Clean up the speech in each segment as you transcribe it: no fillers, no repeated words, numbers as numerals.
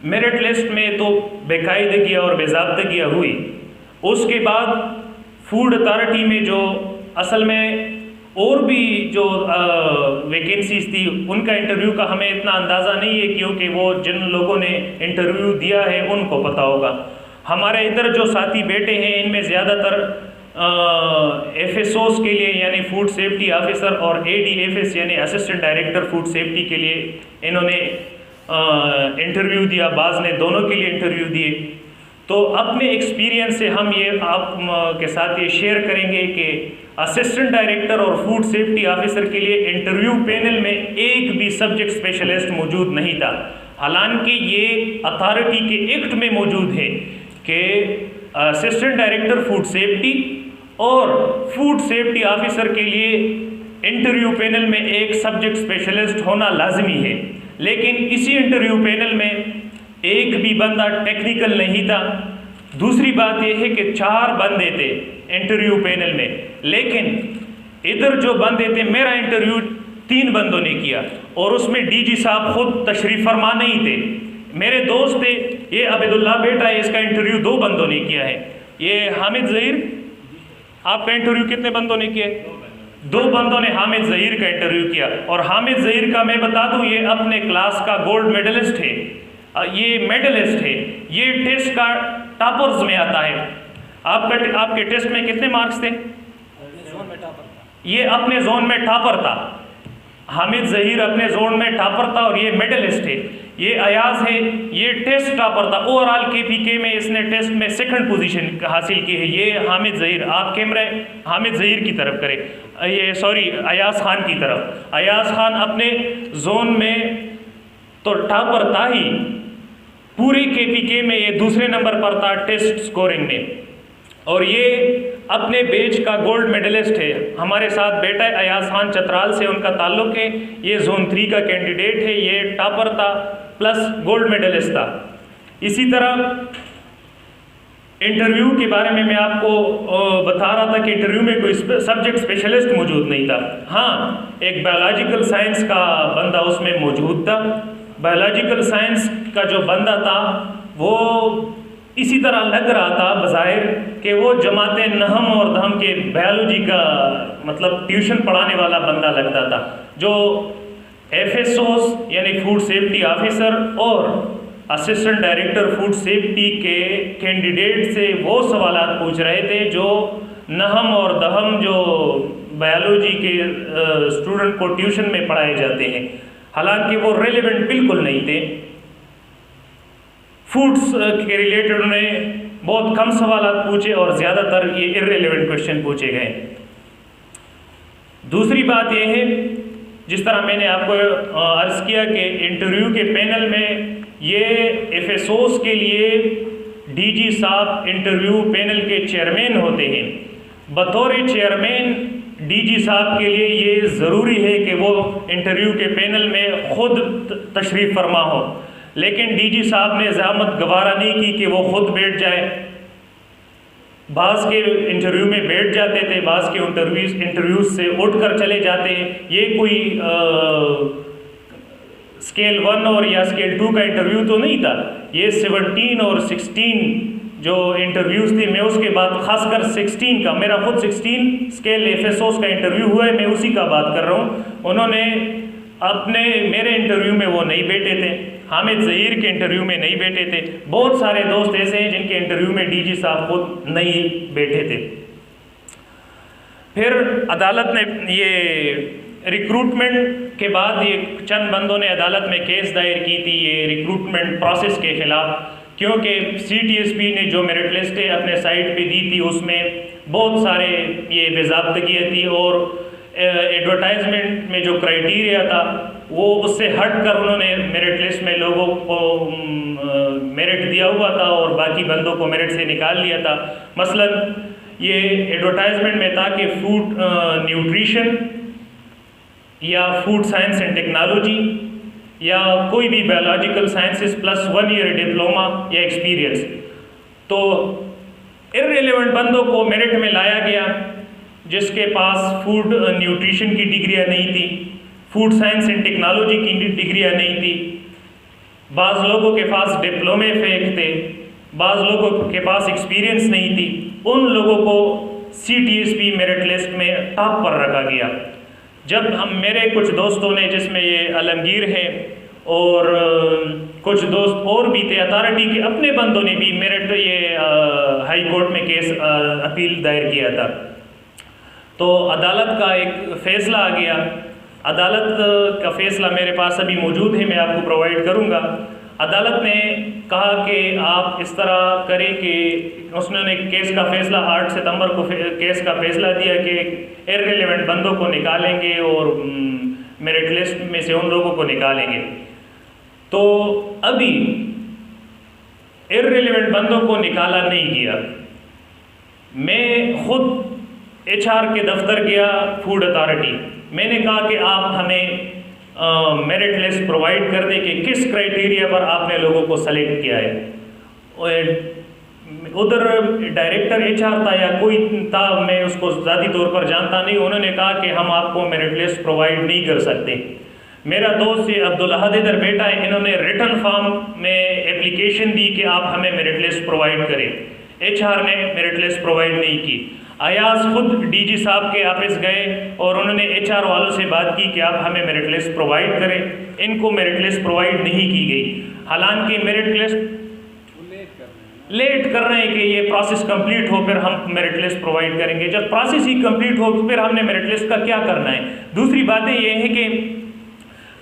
Merit list میں تو باقاعدگی اور باضابطگیاں ہوئی. اس کے بعد فوڈ اتھارٹی میں جو اصل میں اور بھی جو ویکینسیز تھی ان کا انٹرویو کا ہمیں اتنا اندازہ نہیں ہے, کیونکہ وہ جن لوگوں نے انٹرویو دیا ہے ان کو پتہ ہوگا. ہمارے ادھر جو ساتھی بیٹے ہیں ان میں زیادہ تر ایف ایس اوز کے لیے یعنی فوڈ سیفٹی آفیسر اور اے ڈی ایف ایس یعنی اسسٹنٹ ڈائریکٹر فوڈ سیفٹی کے لیے انہوں نے انٹرویو دیا, بعض نے دونوں کے لیے انٹرویو دیے. تو اپنے ایکسپیرینس سے ہم یہ آپ کے ساتھ یہ شیئر کریں گے کہ اسسٹنٹ ڈائریکٹر اور فوڈ سیفٹی آفیسر کے لیے انٹرویو پینل میں ایک بھی سبجیکٹ اسپیشلسٹ موجود نہیں تھا, حالانکہ یہ اتھارٹی کے ایکٹ میں موجود ہے کہ اسسٹنٹ ڈائریکٹر فوڈ سیفٹی اور فوڈ سیفٹی آفیسر کے لیے انٹرویو پینل میں ایک سبجیکٹ اسپیشلسٹ ہونا لازمی ہے. لیکن اسی انٹرویو پینل میں ایک بھی بندہ ٹیکنیکل نہیں تھا. دوسری بات یہ ہے کہ 4 بندے تھے انٹرویو پینل میں, لیکن ادھر جو بندے تھے میرا انٹرویو 3 بندوں نے کیا اور اس میں ڈی جی صاحب خود تشریف فرما نہیں تھے. میرے دوست تھے, یہ عبداللہ بیٹا ہے, اس کا انٹرویو 2 بندوں نے کیا ہے. یہ حامد ظہیر, آپ کا انٹرویو کتنے بندوں نے کیا؟ 2 بندوں نے حامد ظہیر کا انٹرویو کیا. اور حامد ظہیر کا میں بتا دوں یہ اپنے کلاس کا گولڈ میڈلسٹ ہے, یہ میڈلسٹ ہے, یہ ٹیسٹ کا ٹاپرز میں آتا ہے. آپ کے ٹیسٹ میں کتنے مارکس تھے؟ یہ اپنے زون میں ٹاپر تھا. حامد ظہیر اپنے زون میں ٹاپر تھا اور یہ میڈلسٹ ہے. یہ ایاز ہے, یہ ٹیسٹ ٹاپر تھا. اوور آل کے پی کے میں اس نے ٹیسٹ میں 2nd پوزیشن حاصل کی ہے. یہ حامد ظہیر, آپ کیمرے حامد ظہیر کی طرف کرے, یہ سوری ایاز خان کی طرف. ایاز خان اپنے زون میں تو ٹاپر تھا ہی, پورے کے پی کے میں یہ 2 نمبر پر تھا ٹیسٹ سکورنگ میں, اور یہ اپنے بیچ کا گولڈ میڈلسٹ ہے. ہمارے ساتھ بیٹا ہے ایاز خان, چترال سے ان کا تعلق ہے. یہ زون 3 کا کینڈیڈیٹ ہے, یہ ٹاپر تھا پلس گولڈ میڈلسٹ تھا. اسی طرح انٹرویو کے بارے میں آپ کو بتا رہا تھا کہ انٹرویو میں کوئی سبجیکٹ اسپیشلسٹ موجود نہیں تھا. ہاں, ایک بایولوجیکل سائنس کا بندہ اس میں موجود تھا. بایولوجیکل سائنس کا جو بندہ تھا وہ اسی طرح لگ رہا تھا بظاہر کہ وہ جماعت نہم اور دہم کے بایولوجی کا مطلب ٹیوشن پڑھانے والا بندہ لگتا تھا. جو ایف ایس اوز یعنی فوڈ سیفٹی آفیسر اور اسسٹنٹ ڈائریکٹر فوڈ سیفٹی کے کینڈیڈیٹ سے وہ سوالات پوچھ رہے تھے جو نہم اور دہم جو بایولوجی کے اسٹوڈنٹ کو ٹیوشن میں پڑھائے جاتے ہیں, حالانکہ وہ ریلیونٹ بالکل نہیں تھے. فوڈس کے ریلیٹڈ انہوں نے بہت کم سوالات پوچھے اور زیادہ تر یہ ارریلیونٹ کوشچن پوچھے گئے. دوسری بات یہ ہے, جس طرح میں نے آپ کو عرض کیا کہ انٹرویو کے پینل میں یہ ایف ایس اوز کے لیے ڈی جی صاحب انٹرویو پینل کے چیئرمین ہوتے ہیں. بطور چیئرمین ڈی جی صاحب کے لیے یہ ضروری ہے کہ وہ انٹرویو کے پینل میں خود تشریف فرما ہو, لیکن ڈی جی صاحب نے زحمت گوارا نہیں کی کہ وہ خود بیٹھ جائے. بعض کے انٹرویو میں بیٹھ جاتے تھے, بعض کے انٹرویوز سے اٹھ کر چلے جاتے ہیں. یہ کوئی اسکیل 1 اور یا اسکیل 2 کا انٹرویو تو نہیں تھا, یہ 17 اور 16 جو انٹرویوز تھے. میں اس کے بعد خاص کر 16 کا, میرا خود 16 اسکیل ایف ایس اوز کا انٹرویو ہوا ہے, میں اسی کا بات کر رہا ہوں. انہوں نے میرے انٹرویو میں وہ نہیں بیٹھے تھے, حامد ظہیر کے انٹرویو میں نہیں بیٹھے تھے. بہت سارے دوست ایسے ہیں جن کے انٹرویو میں ڈی جی صاحب خود نہیں بیٹھے تھے. پھر عدالت نے یہ ریکروٹمنٹ کے بعد یہ چند بندوں نے عدالت میں کیس دائر کی تھی یہ ریکروٹمنٹ پروسیس کے خلاف, کیونکہ سی ٹی ایس پی نے جو میرٹ لسٹیں اپنے سائٹ پہ دی تھی اس میں بہت سارے یہ باضابطگیاں تھی, اور ایڈورٹائزمنٹ میں جو کرائیٹیریا تھا وہ اس سے ہٹ کر انہوں نے میرٹ لسٹ میں لوگوں کو میرٹ دیا ہوا تھا اور باقی بندوں کو میرٹ سے نکال لیا تھا. مثلا یہ ایڈورٹائزمنٹ میں تھا کہ فوڈ نیوٹریشن یا فوڈ سائنس اینڈ ٹیکنالوجی یا کوئی بھی biological sciences plus 1 year diploma یا ایکسپیرینس. تو ارریلیونٹ بندوں کو میرٹ میں لایا گیا جس کے پاس فوڈ نیوٹریشن کی ڈگریاں نہیں تھی, فوڈ سائنس اینڈ ٹیکنالوجی کی ڈگریاں نہیں تھی. بعض لوگوں کے پاس ڈپلومے فیک تھے، بعض لوگوں کے پاس ایکسپیرینس نہیں تھی، ان لوگوں کو CTSP میرٹ لسٹ میں ٹاپ پر رکھا گیا۔ جب میرے کچھ دوستوں نے، جس میں یہ عالمگیر ہے اور کچھ دوست اور بھی تھے، اتھارٹی کے اپنے بندوں نے بھی میرٹ یہ ہائی کورٹ میں کیس اپیل دائر کیا تھا، تو عدالت کا ایک فیصلہ آ گیا۔ عدالت کا فیصلہ میرے پاس ابھی موجود ہے، میں آپ کو پرووائڈ کروں گا۔ عدالت نے کہا کہ آپ اس طرح کریں کہ اس نے کیس کا فیصلہ 8 ستمبر کو کیس کا فیصلہ دیا کہ ارریلیونٹ بندوں کو نکالیں گے اور میرٹ لسٹ میں سے ان لوگوں کو نکالیں گے۔ تو ابھی ارریلیونٹ بندوں کو نکالا نہیں گیا۔ میں خود HR کے دفتر گیا، فوڈ اتھارٹی، میں نے کہا کہ آپ ہمیں میرٹ لسٹ پرووائڈ کر دیں کہ کس کرائٹیریا پر آپ نے لوگوں کو سلیکٹ کیا ہے۔ ادھر ڈائریکٹر HR تھا یا کوئی تھا، میں اس کو ذاتی طور پر جانتا نہیں، انہوں نے کہا کہ ہم آپ کو میرٹ لسٹ پرووائڈ نہیں کر سکتے۔ میرا دوست یہ عبدالحد ادھر بیٹا ہے، انہوں نے ریٹن فارم میں اپلیکیشن دی کہ آپ ہمیں میرٹ لسٹ پرووائڈ کریں، HR نے میرٹ لسٹ پرووائڈ نہیں کی۔ ایاز خود DG صاحب کے آفس گئے اور انہوں نے HR والوں سے بات کی کہ آپ ہمیں میرٹ لسٹ پرووائڈ کریں، ان کو میرٹ لسٹ پرووائڈ نہیں کی گئی، حالانکہ میرٹ لسٹ لیٹ کر رہے ہیں کہ یہ پروسیس کمپلیٹ ہو پھر ہم میرٹ لسٹ پرووائڈ کریں گے۔ جب پروسیس ہی کمپلیٹ ہو پھر ہم نے میرٹ لسٹ کا کیا کرنا ہے؟ دوسری باتیں یہ ہے کہ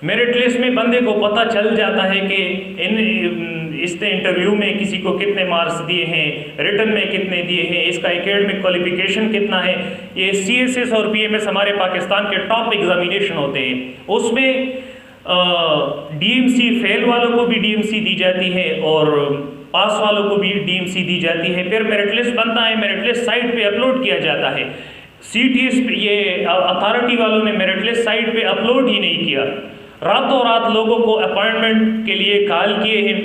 میرٹ لسٹ میں بندے کو پتہ چل جاتا ہے کہ اس نے انٹرویو میں کسی کو کتنے مارکس دیے ہیں، ریٹن میں کتنے دیے ہیں، اس کا ایکیڈمک کوالیفیکیشن کتنا ہے۔ یہ CSS اور PMS ہمارے پاکستان کے ٹاپ ایگزامینیشن ہوتے ہیں، اس میں DMC فیل والوں کو بھی DMC دی جاتی ہے اور پاس والوں کو بھی DMC دی جاتی ہے۔ پھر میرٹ لسٹ بنتا ہے، میرٹ لسٹ سائٹ پہ اپلوڈ کیا جاتا ہے۔ CTS یہ اتھارٹی والوں نے میرٹ لسٹ سائٹ پہ اپلوڈ ہی نہیں کیا، راتوں رات لوگوں کو اپائنٹمنٹ کے لیے کال کیے ہیں،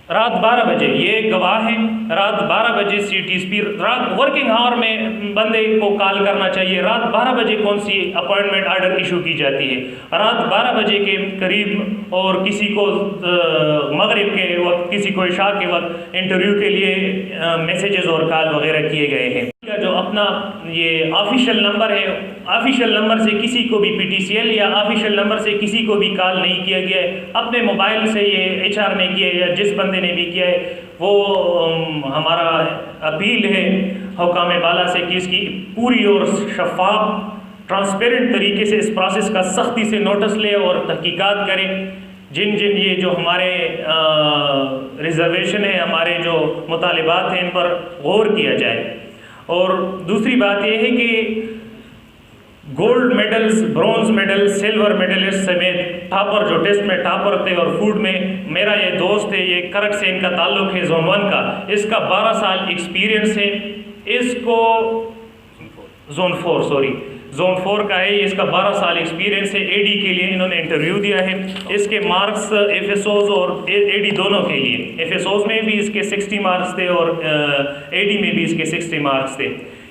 رات 12 بجے، یہ گواہ ہیں، رات 12 بجے CTSP رات ورکنگ آور میں بندے کو کال کرنا چاہیے، رات 12 بجے کون سی اپائنٹمنٹ آرڈر ایشو کی جاتی ہے؟ رات 12 بجے کے قریب اور کسی کو مغرب کے وقت، کسی کو عشاء کے وقت انٹرویو کے لیے میسیجز اور کال وغیرہ کیے گئے ہیں۔ کا جو اپنا یہ آفیشیل نمبر ہے، آفیشیل نمبر سے کسی کو بھی PTCL یا آفیشیل نمبر سے کسی کو بھی کال نہیں کیا گیا ہے، اپنے موبائل سے یہ HR نے کیا ہے یا جس بندے نے بھی کیا ہے، وہ ہمارا اپیل ہے حکام بالا سے کہ اس کی پوری اور شفاف ٹرانسپیرنٹ طریقے سے اس پروسیس کا سختی سے نوٹس لے اور تحقیقات کریں۔ جن یہ جو ہمارے ریزرویشن ہیں، ہمارے جو مطالبات ہیں، ان پر غور کیا جائے۔ اور دوسری بات یہ ہے کہ gold medals, bronze medal, silver medalist سمیت ٹاپر جو ٹیسٹ میں ٹاپر تھے اور فوڈ میں، میرا یہ دوست ہے، یہ کرک سے ان کا تعلق ہے، زون 1 کا، اس کا 12 سال ایکسپیرینس ہے، اس کو زون 4 کا ہے، اس کا 12 سال ایکسپیرینس ہے۔ AD کے لیے انہوں نے انٹرویو دیا ہے، اس کے مارکس FSOs اور AD دونوں کے لیے، FSOs میں بھی اس کے 60 مارکس تھے اور AD میں بھی اس کے 60 مارکس تھے۔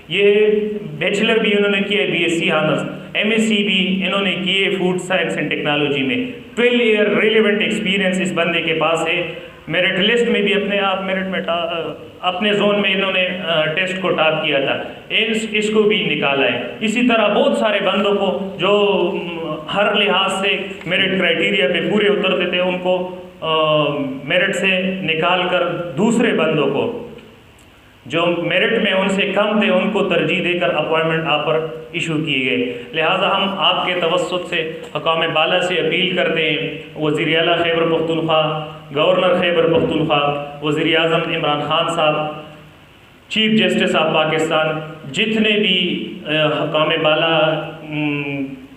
یہ بیچلر بھی انہوں نے کیا ہے BSc آنرس، MSc بھی انہوں نے کیے فوڈ سائنس اینڈ ٹیکنالوجی میں۔ 12 ایئر ریلیونٹ ایکسپیرینس اس بندے کے پاس ہے۔ میرٹ لسٹ میں بھی اپنے آپ میرٹ میں اپنے زون میں انہوں نے ٹیسٹ کو ٹاپ کیا تھا، اس کو بھی نکالا ہے۔ اسی طرح بہت سارے بندوں کو جو ہر لحاظ سے میرٹ کرائٹیریا پہ پورے اترتے تھے، ان کو میرٹ سے نکال کر دوسرے بندوں کو جو میرٹ میں ان سے کم تھے ان کو ترجیح دے کر اپوائنٹمنٹ آفر ایشو کیے گئے۔ لہٰذا ہم آپ کے توسط سے حکام بالا سے اپیل کرتے ہیں، وزیر اعلیٰ خیبر پختونخوا، گورنر خیبر پختونخوا، وزیر اعظم عمران خان صاحب، چیف جسٹس آف پاکستان، جتنے بھی حکام بالا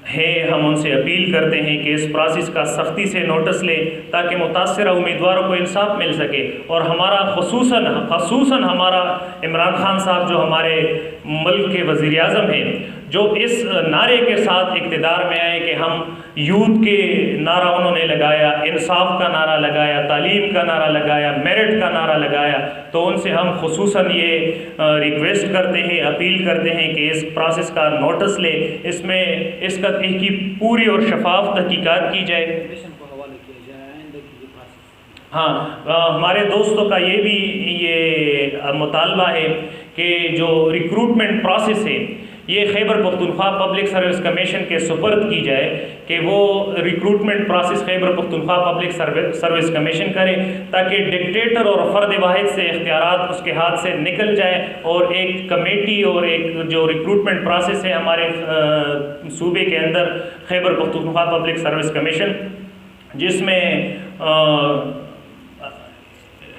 ہیں، ہم ان سے اپیل کرتے ہیں کہ اس پروسیس کا سختی سے نوٹس لیں تاکہ متاثرہ امیدواروں کو انصاف مل سکے۔ اور ہمارا خصوصاً ہمارا عمران خان صاحب جو ہمارے ملک کے وزیر اعظم ہیں، جو اس نعرے کے ساتھ اقتدار میں آئے کہ ہم یوتھ کے نعرہ انہوں نے لگایا، انصاف کا نعرہ لگایا، تعلیم کا نعرہ لگایا، میرٹ کا نعرہ لگایا، تو ان سے ہم خصوصاً یہ ریکویسٹ کرتے ہیں، اپیل کرتے ہیں کہ اس پروسیس کا نوٹس لے، اس میں اس کا کی پوری اور شفاف تحقیقات کی جائے۔ ہاں ہمارے دوستوں کا یہ بھی یہ مطالبہ ہے کہ جو ریکروٹمنٹ پروسیس ہے یہ Khyber Pakhtunkhwa public service commission کے سپرد کی جائے کہ وہ recruitment process Khyber Pakhtunkhwa public service commission کرے تاکہ ڈکٹیٹر اور فرد واحد سے اختیارات اس کے ہاتھ سے نکل جائے اور ایک کمیٹی اور ایک جو ریکروٹمنٹ پروسیس ہے ہمارے صوبے کے اندر Khyber Pakhtunkhwa public service commission جس میں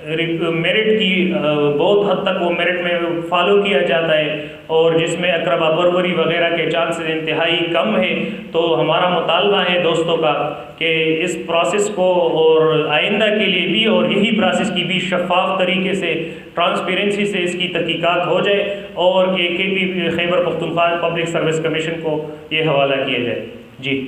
میرٹ کی بہت حد تک وہ میرٹ میں فالو کیا جاتا ہے اور جس میں اقربا پروری وغیرہ کے چانسز انتہائی کم ہے، تو ہمارا مطالبہ ہے دوستوں کا کہ اس پروسیس کو اور آئندہ کے لیے بھی اور یہی پروسیس کی بھی شفاف طریقے سے ٹرانسپیرنسی سے اس کی تحقیقات ہو جائے اور کے پی Khyber Pakhtunkhwa public service commission کو یہ حوالہ کیا جائے۔ جی